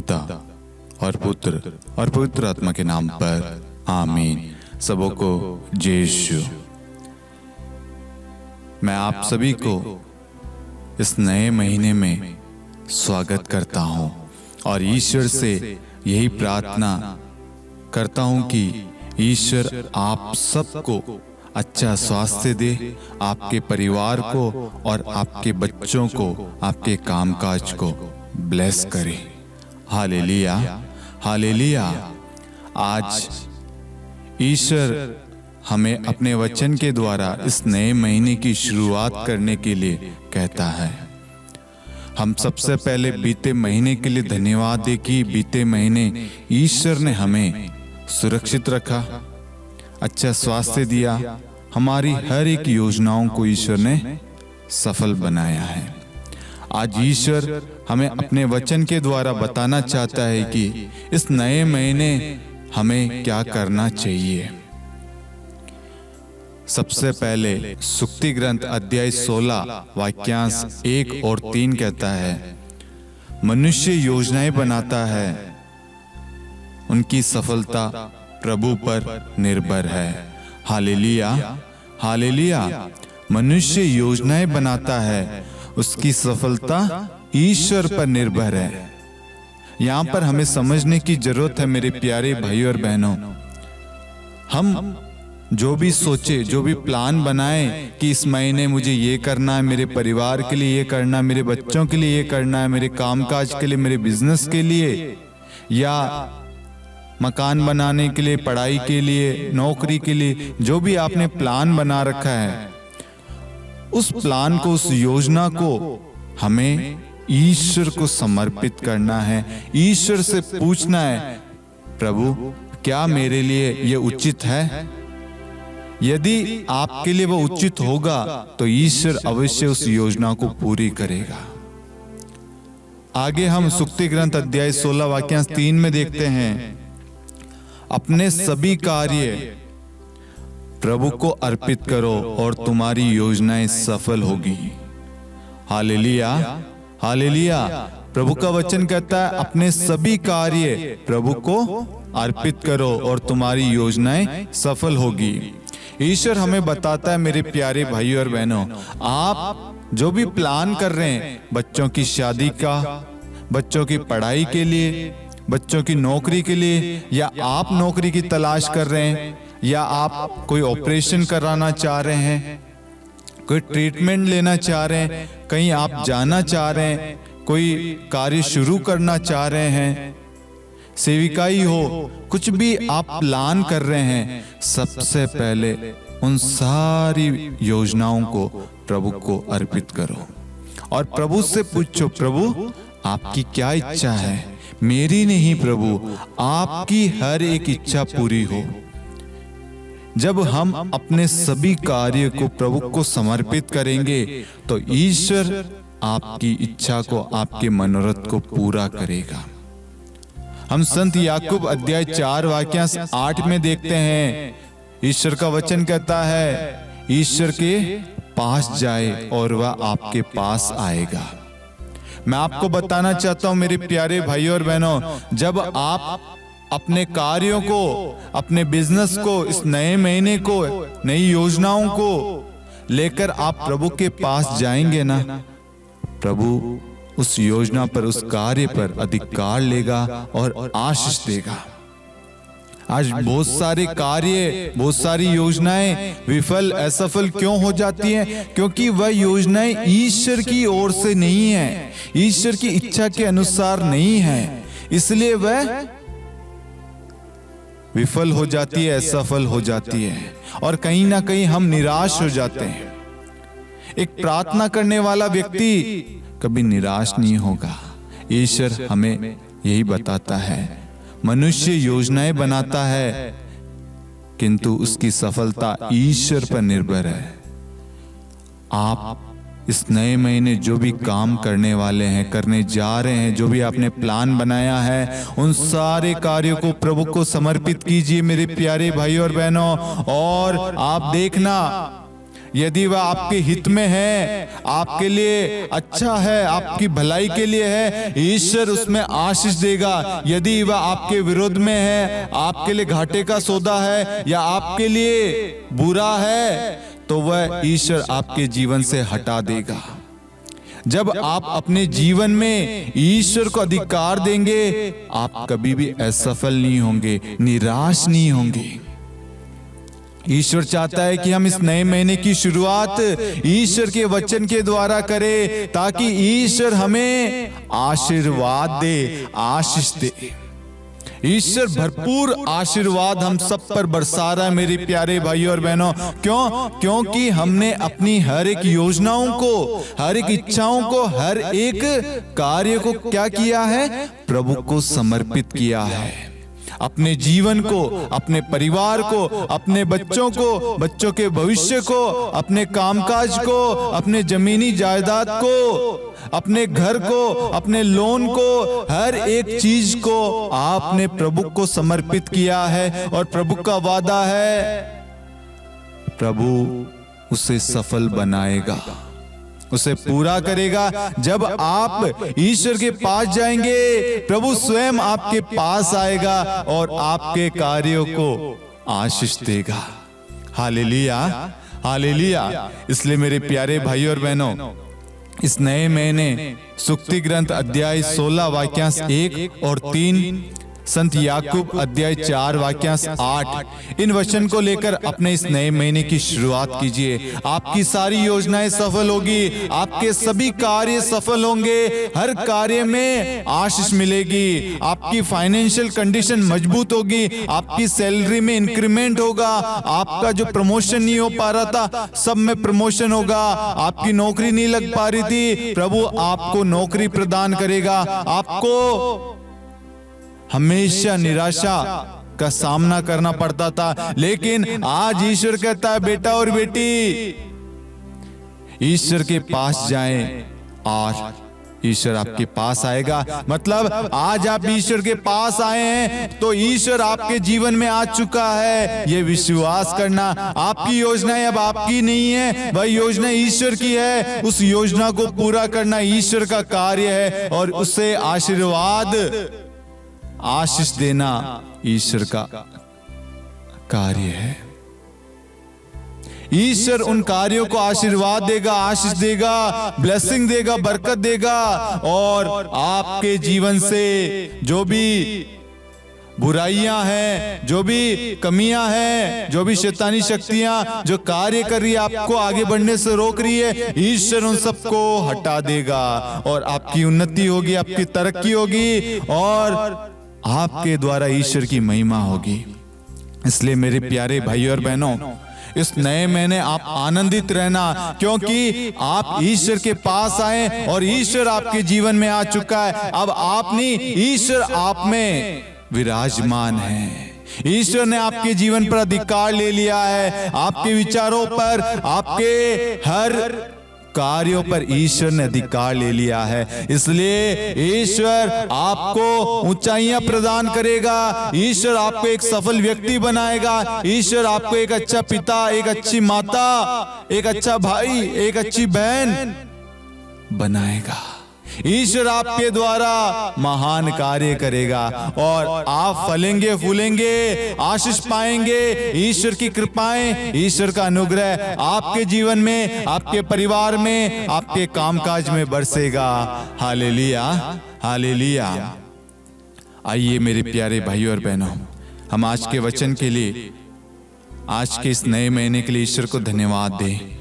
पिता और पुत्र और पवित्र आत्मा के नाम पर आमीन। सबों को जय यीशु। मैं आप सभी को इस नए महीने में स्वागत करता हूं और ईश्वर से यही प्रार्थना करता हूं कि ईश्वर आप सबको अच्छा स्वास्थ्य दे, आपके परिवार को और आपके बच्चों को, आपके कामकाज को ब्लेस करे। Hallelujah, hallelujah. आज ईश्वर हमें अपने वचन के द्वारा इस नए महीने की शुरुआत करने के लिए कहता है। हम सबसे पहले बीते महीने के लिए धन्यवाद दें कि बीते महीने ईश्वर ने हमें सुरक्षित रखा, अच्छा स्वास्थ्य दिया, हमारी हर एक योजनाओं को ईश्वर ने सफल बनाया है। आज ईश्वर हमें अपने वचन के द्वारा बताना चाहता है कि इस नए महीने हमें क्या करना चाहिए। सबसे पहले सुक्ति ग्रंथ अध्याय 16 वाक्यांश 1 और 3 कहता है, मनुष्य योजनाएं बनाता है, उनकी सफलता प्रभु पर निर्भर है। Hallelujah, hallelujah. मनुष्य योजनाएं बनाता है, उसकी सफलता ईश्वर पर निर्भर है। यहां पर हमें समझने की जरूरत है मेरे प्यारे भाई और बहनों। हम जो भी सोचे, जो भी प्लान बनाए कि इस महीने मुझे ये करना है, मेरे परिवार के लिए ये करना है, मेरे बच्चों के लिए ये करना है, मेरे कामकाज के लिए, मेरे बिजनेस के लिए, या मकान बनाने के लिए, पढ़ाई के लिए, नौकरी के लिए, जो भी आपने प्लान बना रखा है, उस प्लान को, उस योजना को हमें ईश्वर को समर्पित करना है। ईश्वर से पूछना है, प्रभु क्या मेरे लिए ये उचित है? यदि आपके लिए वो उचित होगा तो ईश्वर अवश्य उस योजना को पूरी करेगा। आगे हम सुक्ति ग्रंथ अध्याय 16 वाक्यांश 3 में देखते हैं, अपने सभी कार्य प्रभु को अर्पित करो और तुम्हारी योजनाएं सफल होगी। Hallelujah, hallelujah. प्रभु का वचन कहता है, अपने सभी कार्य प्रभु को अर्पित करो और तुम्हारी योजनाएं सफल होगी। ईश्वर हमें बताता है मेरे प्यारे भाई और बहनों, आप जो भी प्लान कर रहे हैं, बच्चों की शादी का, बच्चों की पढ़ाई के लिए, बच्चों की नौकरी के लिए, या आप नौकरी की तलाश कर रहे हैं, या आप कोई ऑपरेशन कराना चाह रहे हैं, कोई ट्रीटमेंट लेना चाह रहे हैं, कहीं आप जाना चाह रहे हैं, कोई कार्य शुरू करना चाह रहे हैं, सेविकाई हो, कुछ भी आप प्लान कर रहे हैं, सबसे पहले उन सारी योजनाओं को प्रभु को अर्पित करो और प्रभु से पूछो, प्रभु आपकी क्या इच्छा है? मेरी नहीं प्रभु, आपकी हर एक इच्छा पूरी हो। जब हम अपने सभी कार्य को प्रभु को समर्पित करेंगे तो ईश्वर आपकी इच्छा को, आपके मनोरथ को पूरा करेगा। हम संत याकूब अध्याय 4 वाक्यांश 8 में देखते हैं, ईश्वर का वचन कहता है, ईश्वर के पास जाए और वह आपके पास आएगा। मैं आपको बताना चाहता हूं मेरे प्यारे भाइयों और बहनों, जब आप अपने कार्यों को, अपने बिजनेस को, इस नए महीने को, नई योजनाओं को लेकर आप प्रभु के पास जाएंगे ना, प्रभु उस योजना पर, उस कार्य पर अधिकार लेगा और आशीष देगा। आज बहुत सारे कार्य, बहुत सारी योजनाएं विफल, असफल क्यों हो जाती हैं? क्योंकि वह योजनाएं ईश्वर की ओर से नहीं है, ईश्वर की इच्छा के अनुसार नहीं है, इसलिए वह विफल हो जाती है, असफल हो जाती है और कहीं ना कहीं हम निराश हो जाते हैं। एक प्रार्थना करने वाला व्यक्ति कभी निराश नहीं होगा। ईश्वर हमें यही बताता है, मनुष्य योजनाएं बनाता है किंतु उसकी सफलता ईश्वर पर निर्भर है। आप इस नए महीने जो भी काम करने वाले हैं, करने जा रहे हैं, जो भी आपने प्लान बनाया है, उन सारे कार्यों को प्रभु को समर्पित कीजिए मेरे प्यारे भाई और बहनों। और आप देखना, यदि वह आपके हित में है, आपके लिए अच्छा है, आपकी भलाई के लिए है, ईश्वर उसमें आशीष देगा। यदि वह आपके विरोध में है, आपके लिए घाटे का सौदा है या आपके लिए बुरा है, तो वह ईश्वर आपके जीवन से हटा देगा। जब आप अपने जीवन में ईश्वर को अधिकार देंगे, आप कभी भी असफल नहीं होंगे, निराश नहीं होंगे। ईश्वर चाहता है कि हम इस नए महीने की शुरुआत ईश्वर के वचन के द्वारा करें, ताकि ईश्वर हमें आशीर्वाद दे, आशीष दे। ईश्वर भरपूर आशीर्वाद हम सब पर बरसा रहा है मेरे प्यारे भाइयों और बहनों। क्यों? क्योंकि हमने अपनी हर एक योजनाओं को, हर एक इच्छाओं को, हर एक कार्य को क्या किया है? प्रभु को समर्पित किया है। अपने जीवन को, अपने परिवार को, अपने बच्चों को, बच्चों के भविष्य को, अपने कामकाज को, अपने जमीनी जायदाद को, अपने घर को, अपने लोन को, हर एक चीज को आपने प्रभु को समर्पित किया है। और प्रभु का वादा है, प्रभु उसे सफल बनाएगा, उसे पूरा करेगा। जब आप ईश्वर के पास जाएंगे, प्रभु स्वयं आपके पास आएगा और आपके कार्यों को आशीष देगा। Hallelujah, hallelujah. इसलिए मेरे प्यारे भाइयों और बहनों, इस नए महीने सुक्ति ग्रंथ अध्याय 16 वाक्यांश 1 और 3, संत याकूब अध्याय 4 वाक्यांश 8, इन वचन को लेकर अपने इस नए महीने की शुरुआत कीजिए। आपकी सारी योजनाएं सफल होगी, आपके सभी कार्य सफल होंगे, हर कार्य में आशीष मिलेगी, आपकी फाइनेंशियल कंडीशन मजबूत होगी, आपकी सैलरी में इंक्रीमेंट होगा, आपका जो प्रमोशन नहीं हो पा रहा था सब में प्रमोशन होगा, आपकी नौकरी नहीं लग पा रही थी, प्रभु आपको नौकरी प्रदान करेगा। आपको हमेशा निराशा का सामना करना पड़ता था, लेकिन आज ईश्वर कहता है, बेटा और बेटी, ईश्वर के पास जाएं और ईश्वर आपके पास आएगा। मतलब आज आप ईश्वर के पास आए हैं तो ईश्वर आपके जीवन में आ चुका है, ये विश्वास करना। आपकी योजनाएं अब आपकी नहीं है, वह योजना ईश्वर की है। उस योजना को पूरा करना ईश्वर का कार्य है और उससे आशीर्वाद, आशीष देना ईश्वर का कार्य है। ईश्वर उन कार्यों को आशीर्वाद देगा, आशीष देगा, ब्लेसिंग देगा, बरकत देगा, और आपके जीवन से जो भी बुराइयां हैं, जो भी कमियां हैं, जो भी शैतानी शक्तियां जो कार्य कर रही है, आपको आगे बढ़ने से रोक रही है, ईश्वर उन सबको हटा देगा और आपकी उन्नति होगी, आपकी तरक्की होगी और आपके द्वारा ईश्वर की महिमा होगी। इसलिए मेरे प्यारे भाइयों और बहनों, इस नए महीने आप आनंदित रहना, क्योंकि आप ईश्वर के पास आए और ईश्वर आपके जीवन में आ चुका है। अब आप नहीं, ईश्वर आप में विराजमान है। ईश्वर ने आपके जीवन पर अधिकार ले लिया है, आपके विचारों पर, आपके हर कार्यों पर ईश्वर ने अधिकार ले लिया है। इसलिए ईश्वर आपको ऊंचाइयां प्रदान करेगा, ईश्वर आपको एक सफल व्यक्ति बनाएगा, ईश्वर आपको एक अच्छा पिता, एक अच्छी माता, एक अच्छा भाई, एक अच्छी बहन बनाएगा। ईश्वर आपके द्वारा महान कार्य करेगा और आप फलेंगे, फूलेंगे, आशीष पाएंगे। ईश्वर की कृपाएं, ईश्वर का अनुग्रह आपके जीवन में, आपके परिवार में, आपके कामकाज में बरसेगा। Hallelujah, hallelujah. आइए मेरे प्यारे भाइयों और बहनों, हम आज के वचन के लिए, आज के इस नए महीने के लिए ईश्वर को धन्यवाद दें।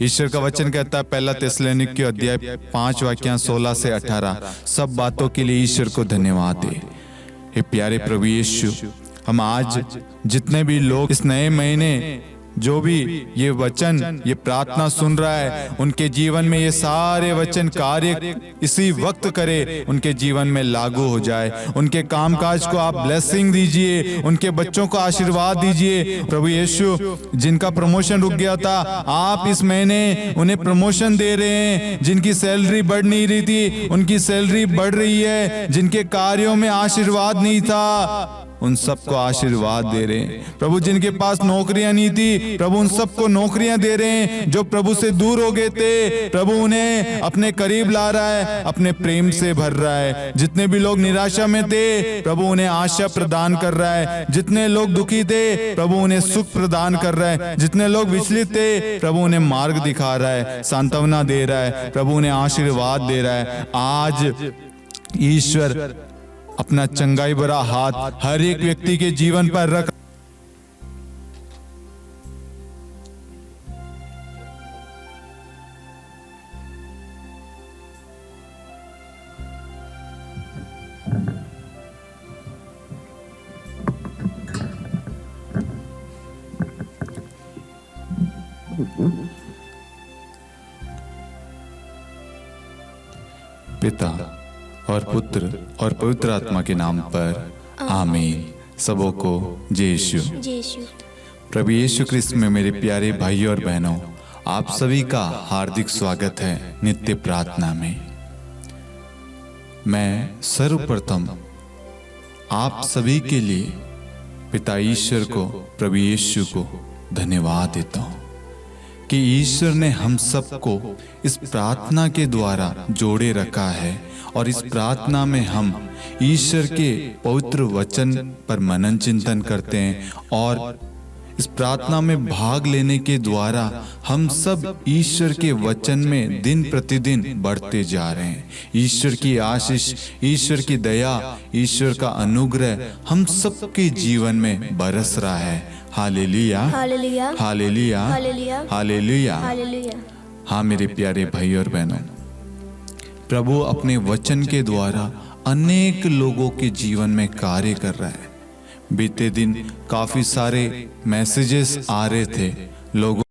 ईश्वर का वचन कहता है, पहला थिस्सलुनीकियों अध्याय 5 वाक्यांश 16 से 18, सब बातों के लिए ईश्वर को धन्यवाद दे। हे प्यारे प्रभु यीशु, हम आज जितने भी लोग इस नए महीने जो भी ये वचन, ये प्रार्थना सुन रहा है, उनके जीवन में ये सारे वचन कार्य इसी वक्त करे, उनके जीवन में लागू हो जाए। उनके कामकाज को आप ब्लेसिंग दीजिए, उनके बच्चों को आशीर्वाद दीजिए। प्रभु यीशु, जिनका प्रमोशन रुक गया था, आप इस महीने उन्हें प्रमोशन दे रहे हैं। जिनकी सैलरी बढ़ नहीं रही थी, उनकी सैलरी बढ़ रही है। जिनके कार्यों में आशीर्वाद नहीं था, उन सबको आशीर्वाद दे रहे हैं। प्रभु जिनके पास नौकरियां नहीं थी, प्रभु उन सबको नौकरियां दे रहे हैं। जो प्रभु से दूर हो गए थे, प्रभु उन्हें अपने करीब ला रहा है, अपने प्रेम से भर रहा है। जितने भी लोग निराशा में थे, प्रभु उन्हें आशा प्रदान कर रहा है। जितने लोग दुखी थे, प्रभु उन्हें सुख प्रदान कर रहा है। जितने लोग विचलित थे, प्रभु उन्हें मार्ग दिखा रहा है, सांत्वना दे रहा है, प्रभु उन्हें आशीर्वाद दे रहा है। आज ईश्वर अपना चंगाई भरा हाथ हर एक व्यक्ति के जीवन पर रख पिता और पुत्र और पवित्र आत्मा के नाम पर आमीन। सबों को जय यीशु। प्रभु यीशु क्रिस्त में मेरे प्यारे भाइयों और बहनों, आप सभी का हार्दिक स्वागत है नित्य प्रार्थना में। मैं सर्वप्रथम आप सभी के लिए पिता ईश्वर को, प्रभु यीशु को धन्यवाद देता हूँ कि ईश्वर ने हम सबको इस प्रार्थना के द्वारा जोड़े रखा है और इस प्रार्थना में हम ईश्वर के पवित्र वचन पर मनन चिंतन करते हैं और इस प्रार्थना में भाग लेने के द्वारा हम सब ईश्वर के वचन में दिन प्रतिदिन बढ़ते जा रहे हैं। ईश्वर की आशीष, ईश्वर की दया, ईश्वर का अनुग्रह हम सबके जीवन में बरस रहा है। Hallelujah, hallelujah, hallelujah, hallelujah, hallelujah. हाँ मेरे प्यारे भाई और बहनों, प्रभु अपने वचन के द्वारा अनेक लोगों के जीवन में कार्य कर रहा है। बीते दिन काफी सारे मैसेजेस आ रहे थे लोगों